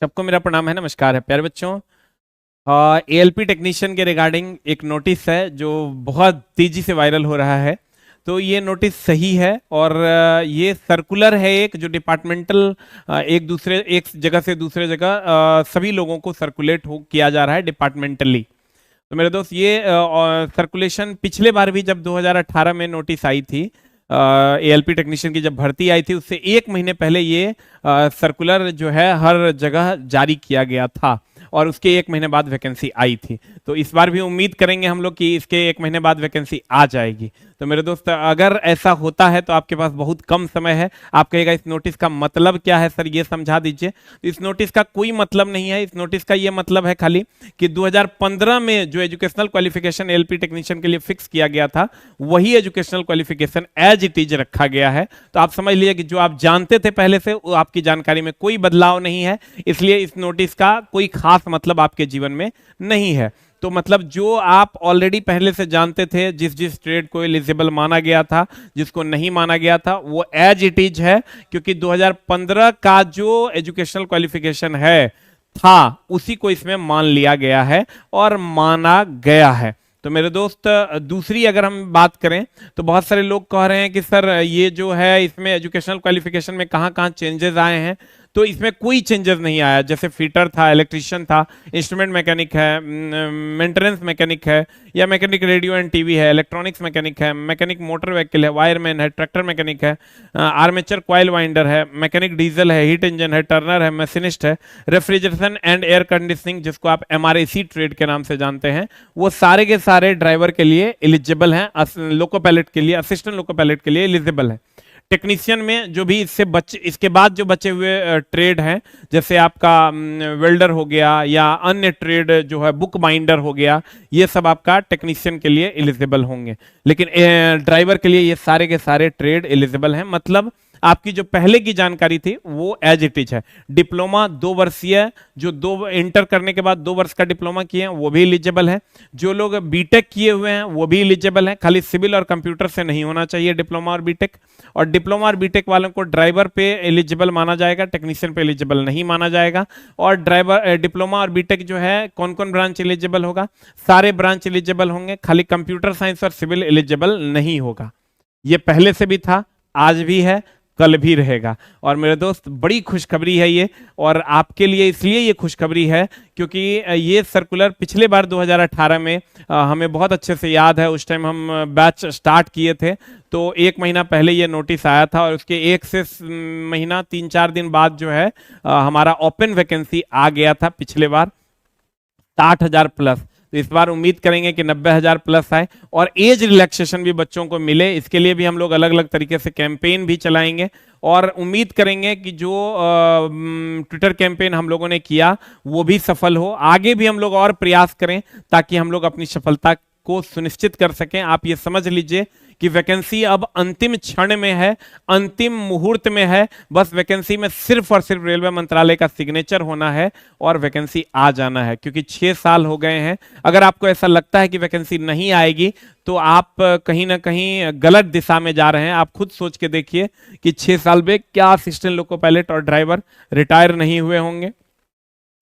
सबको मेरा प्रणाम है, नमस्कार है प्यारे बच्चों। एएलपी टेक्नीशियन के रिगार्डिंग एक नोटिस है जो बहुत तेजी से वायरल हो रहा है। तो ये नोटिस सही है और ये सर्कुलर है एक जो डिपार्टमेंटल एक जगह से दूसरे जगह सभी लोगों को सर्कुलेट हो किया जा रहा है डिपार्टमेंटली। तो मेरे दोस्त ये सर्कुलेशन पिछले बार भी जब 2018 में नोटिस आई थी, एएलपी टेक्नीशियन की जब भर्ती आई थी उससे एक महीने पहले ये सर्कुलर जो है हर जगह जारी किया गया था और उसके एक महीने बाद वैकेंसी आई थी। तो इस बार भी उम्मीद करेंगे हम लोग कि इसके एक महीने बाद वैकेंसी आ जाएगी। तो मेरे दोस्त अगर ऐसा होता है तो आपके पास बहुत कम समय है। आप कहेगा इस नोटिस का मतलब क्या है सर, ये समझा दीजिए। तो इस नोटिस का कोई मतलब नहीं है। इस नोटिस का ये मतलब है खाली कि 2015 में जो एजुकेशनल क्वालिफिकेशन एएलपी टेक्नीशियन के लिए फिक्स किया गया था वही educational qualification as it is रखा गया है। तो आप समझ लीजिए कि जो आप जानते थे पहले से वो आपकी जानकारी में कोई बदलाव नहीं है, इसलिए इस नोटिस का कोई खास मतलब आपके जीवन में नहीं है। तो मतलब जो आप ऑलरेडी पहले से जानते थे, जिस जिस ट्रेड को एलिजिबल माना गया था, जिसको नहीं माना गया था, वो एज इट इज है। क्योंकि 2015 का जो एजुकेशनल क्वालिफिकेशन है था उसी को इसमें मान लिया गया है और माना गया है। तो मेरे दोस्त दूसरी अगर हम बात करें तो बहुत सारे लोग कह रहे हैं कि सर ये जो है इसमें एजुकेशनल क्वालिफिकेशन में कहाँ कहाँ चेंजेस आए हैं। तो इसमें कोई चेंजेस नहीं आया। जैसे फिटर था, इलेक्ट्रिशियन था, इंस्ट्रूमेंट मैकेनिक है, मेंटेनेंस मैकेनिक है, या मैकेनिक रेडियो एंड टीवी है, इलेक्ट्रॉनिक्स मैकेनिक है, मैकेनिक मोटर व्हीकल है, वायरमैन है, ट्रैक्टर मैकेनिक है, आर्मेचर कॉइल वाइंडर है, मैकेनिक डीजल है, हीट इंजन है, टर्नर है, मशीनिस्ट है, रेफ्रिजरेशन एंड एयर कंडीशनिंग जिसको आप एमआरएसी ट्रेड के नाम से जानते हैं, वो सारे के सारे ड्राइवर के लिए एलिजिबल हैं। लोको पायलट के लिए, असिस्टेंट लोको पायलट के लिए एलिजिबल है। टेक्नीशियन में जो भी इसके बाद जो बचे हुए ट्रेड हैं, जैसे आपका वेल्डर हो गया या अन्य ट्रेड जो है बुक बाइंडर हो गया, ये सब आपका टेक्नीशियन के लिए एलिजिबल होंगे। लेकिन ड्राइवर के लिए ये सारे के सारे ट्रेड एलिजिबल हैं। मतलब आपकी जो पहले की जानकारी थी वो एज इट इज है। डिप्लोमा 2 वर्षीय, जो दो इंटर करने के बाद 2 वर्ष का डिप्लोमा किए हैं वो भी एलिजिबल है। जो लोग बीटेक किए हुए हैं वो भी एलिजिबल है। खाली सिविल और कंप्यूटर से नहीं होना चाहिए डिप्लोमा और बीटेक। और डिप्लोमा और बीटेक वालों को ड्राइवर पे एलिजिबल माना जाएगा, टेक्नीशियन पे एलिजिबल नहीं माना जाएगा। और ड्राइवर डिप्लोमा और बीटेक जो है कौन कौन ब्रांच एलिजिबल होगा? सारे ब्रांच एलिजिबल होंगे, खाली कंप्यूटर साइंस और सिविल एलिजिबल नहीं होगा। ये पहले से भी था, आज भी है, कल भी रहेगा। और मेरे दोस्त बड़ी खुशखबरी है ये, और आपके लिए इसलिए ये खुशखबरी है क्योंकि ये सर्कुलर पिछले बार 2018 में हमें बहुत अच्छे से याद है। उस टाइम हम बैच स्टार्ट किए थे तो एक महीना पहले ये नोटिस आया था और उसके एक से महीना 3-4 दिन बाद जो है हमारा ओपन वैकेंसी आ गया था पिछले बार 60,000 प्लस। तो इस बार उम्मीद करेंगे कि 90,000 प्लस आए और एज रिलैक्सेशन भी बच्चों को मिले। इसके लिए भी हम लोग अलग अलग तरीके से कैंपेन भी चलाएंगे और उम्मीद करेंगे कि जो ट्विटर कैंपेन हम लोगों ने किया वो भी सफल हो। आगे भी हम लोग और प्रयास करें ताकि हम लोग अपनी सफलता को सुनिश्चित कर सकें। आप ये समझ लीजिए कि वैकेंसी अब अंतिम क्षण में है, अंतिम मुहूर्त में है। बस वैकेंसी में सिर्फ और सिर्फ रेलवे मंत्रालय का सिग्नेचर होना है और वैकेंसी आ जाना है। क्योंकि 6 साल हो गए हैं। अगर आपको ऐसा लगता है कि वैकेंसी नहीं आएगी तो आप कहीं ना कहीं गलत दिशा में जा रहे हैं। आप खुद सोच के देखिए कि 6 साल में क्या असिस्टेंट लोको पायलट और ड्राइवर रिटायर नहीं हुए होंगे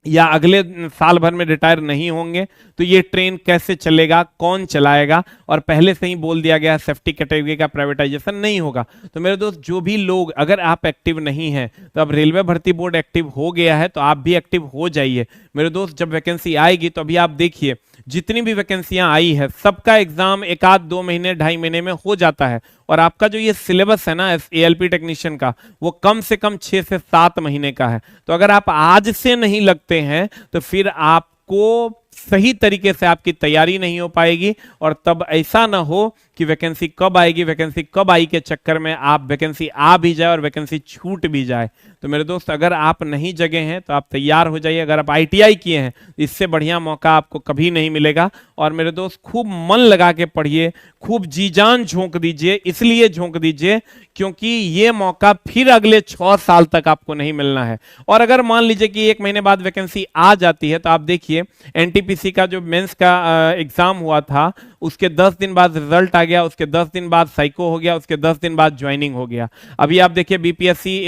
या अगले साल भर में रिटायर नहीं होंगे। तो ये ट्रेन कैसे चलेगा, कौन चलाएगा? और पहले से ही बोल दिया गया सेफ्टी कैटेगरी का प्राइवेटाइजेशन नहीं होगा। तो मेरे दोस्त जो भी लोग, अगर आप एक्टिव नहीं हैं तो अब रेलवे भर्ती बोर्ड एक्टिव हो गया है तो आप भी एक्टिव हो जाइए। मेरे दोस्त जब वैकेंसी आएगी तो अभी आप देखिए जितनी भी वैकेंसियां आई है सबका एग्जाम 1-2 महीने 2.5 महीने में हो जाता है। और आपका जो ये सिलेबस है ना एएलपी टेक्नीशियन का, वो कम से कम 6 से 7 महीने का है। तो अगर आप आज से नहीं लगते हैं तो फिर आपको सही तरीके से आपकी तैयारी नहीं हो पाएगी और तब ऐसा ना हो कि वैकेंसी कब आएगी, वैकेंसी कब आई के चक्कर में आप वैकेंसी आ भी जाए और वैकेंसी छूट भी जाए। तो मेरे दोस्त अगर आप नहीं जगे हैं तो आप तैयार हो जाइए। अगर आप आईटीआई किए हैं इससे बढ़िया मौका आपको कभी नहीं मिलेगा। और मेरे दोस्त खूब मन लगा के पढ़िए, खूब जी जान झोंक दीजिए। इसलिए झोंक दीजिए क्योंकि ये मौका फिर अगले 6 साल तक आपको नहीं मिलना है। और अगर मान लीजिए कि 1 महीने बाद वैकेंसी आ जाती है तो आप देखिए एनटीपीसी का जो मेंस का एग्जाम हुआ था उसके 10 दिन बाद रिजल्ट आ गया, उसके 10 दिन बाद साइको हो गया, उसके 10 दिन बाद ज्वाइनिंग हो गया। अभी आप देखिए बीपीएससी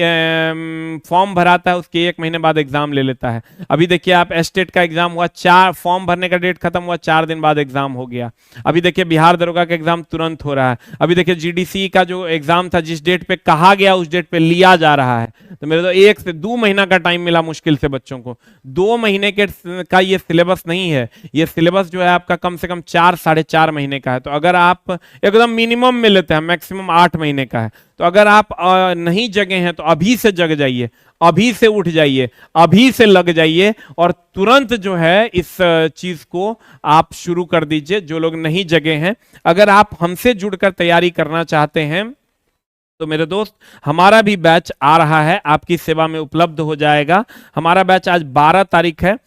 फॉर्म भराता है, उसके 1 महीने बाद एग्जाम ले लेता है। अभी देखिए आप एस्टेट का एग्जाम हुआ, 4 फॉर्म भरने का डेट खत्म हुआ, 4 दिन बाद एग्जाम हो गया। अभी देखिए बिहार दरोगा का एग्जाम तुरंत हो रहा है। अभी देखिए जीडीसी का जो एग्जाम था, जिस डेट पे कहा गया उस डेट पे लिया जा रहा है। तो मेरे तो 1 से 2 महीना का टाइम मिला मुश्किल से बच्चों को। 2 महीने के का ये सिलेबस नहीं है, ये सिलेबस जो है आपका कम से कम 4 साढ़े 4 महीने का है। तो अगर आप एकदम मिनिमम में लेते हैं, मैक्सिमम 8 महीने का है। तो अगर आप नहीं जगे हैं तो अभी से जग जाइए, अभी से उठ जाइए, अभी से लग जाइए और तुरंत जो है इस चीज को आप शुरू कर दीजिए। जो लोग नहीं जगे हैं, अगर आप हमसे जुड़कर तैयारी करना चाहते हैं तो मेरे दोस्त हमारा भी बैच आ रहा है, आपकी सेवा में उपलब्ध हो जाएगा। हमारा बैच आज 12 तारीख है,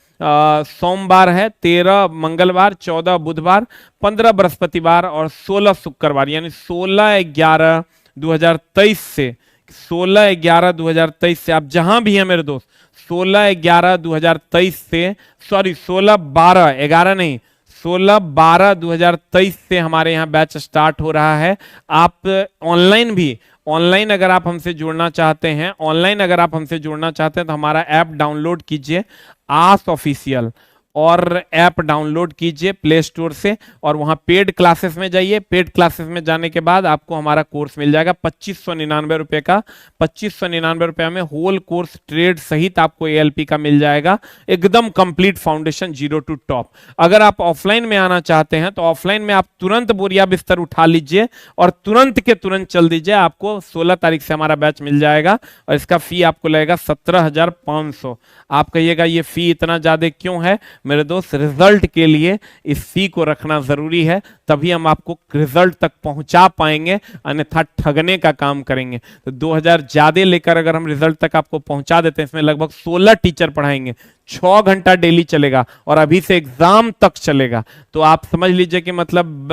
सोमवार है, 13 मंगलवार, 14 बुधवार, 15 बृहस्पतिवार और 16 शुक्रवार, यानी 16/11/2023 से 16/11/2023 से आप जहां भी हैं मेरे दोस्त, 16/11/2023 से, सॉरी 16/12/11 नहीं, 16/12/2023 से हमारे यहाँ बैच स्टार्ट हो रहा है। आप ऑनलाइन भी, ऑनलाइन अगर आप हमसे जुड़ना चाहते हैं, ऑनलाइन अगर आप हमसे जुड़ना चाहते हैं तो हमारा ऐप डाउनलोड कीजिए, आस ऑफिशियल, और ऐप डाउनलोड कीजिए प्ले स्टोर से और वहां पेड क्लासेस में जाइए। पेड क्लासेस में जाने के बाद आपको हमारा कोर्स मिल जाएगा 2599 रुपए का। 2599 रुपए में होल कोर्स ट्रेड सहित आपको एएलपी का मिल जाएगा, एकदम कंप्लीट फाउंडेशन 0 टू टॉप। अगर आप ऑफलाइन में आना चाहते हैं तो ऑफलाइन में आप तुरंत बोरिया बिस्तर उठा लीजिए और तुरंत के तुरंत चल दीजिए। आपको 16 तारीख से हमारा बैच मिल जाएगा और इसका फी आपको लगेगा 17,500। आप कहिएगा ये फी इतना ज्यादा क्यों है? मेरे दोस्त, रिजल्ट के लिए इस फी को रखना जरूरी है, तभी हम आपको रिजल्ट तक पहुंचा पाएंगे, अन्यथा ठगने का काम करेंगे। तो 2000 ज्यादा लेकर अगर हम रिजल्ट तक आपको पहुंचा देते हैं, इसमें लगभग 16 टीचर पढ़ाएंगे, 6 घंटा डेली चलेगा और अभी से एग्जाम तक चलेगा। तो आप समझ लीजिए कि मतलब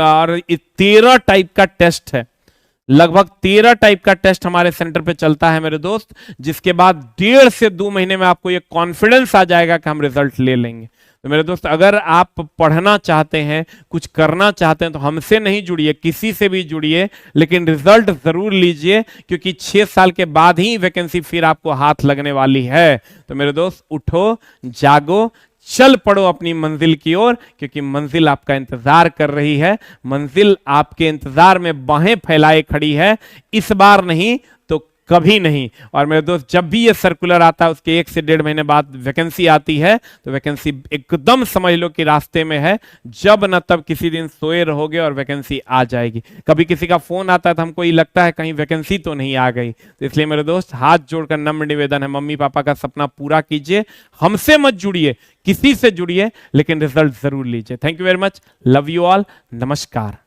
13 टाइप का टेस्ट है, लगभग 13 टाइप का टेस्ट हमारे सेंटर पे चलता है मेरे दोस्त, जिसके बाद 1.5 से 2 महीने में आपको ये कॉन्फिडेंस आ जाएगा कि हम रिजल्ट ले लेंगे। तो मेरे दोस्त, अगर आप पढ़ना चाहते हैं, कुछ करना चाहते हैं तो हमसे नहीं जुड़िए, किसी से भी जुड़िए, लेकिन रिजल्ट जरूर लीजिए, क्योंकि 6 साल के बाद ही वैकेंसी फिर आपको हाथ लगने वाली है। तो मेरे दोस्त, उठो, जागो, चल पड़ो अपनी मंजिल की ओर, क्योंकि मंजिल आपका इंतजार कर रही है। मंजिल आपके इंतजार में बाहें फैलाए खड़ी है, इस बार नहीं तो कभी नहीं। और मेरे दोस्त, जब भी ये सर्कुलर आता है उसके 1 से 1.5 महीने बाद वैकेंसी आती है, तो वैकेंसी एकदम समझ लो कि रास्ते में है। जब न तब किसी दिन सोए रहोगे और वैकेंसी आ जाएगी। कभी किसी का फोन आता है तो हमको ये लगता है कहीं वैकेंसी तो नहीं आ गई। तो इसलिए मेरे दोस्त, हाथ जोड़कर नम्र निवेदन है, मम्मी पापा का सपना पूरा कीजिए। हमसे मत जुड़िए, किसी से जुड़िए, लेकिन रिजल्ट जरूर लीजिए। Thank you very much, love you all, नमस्कार।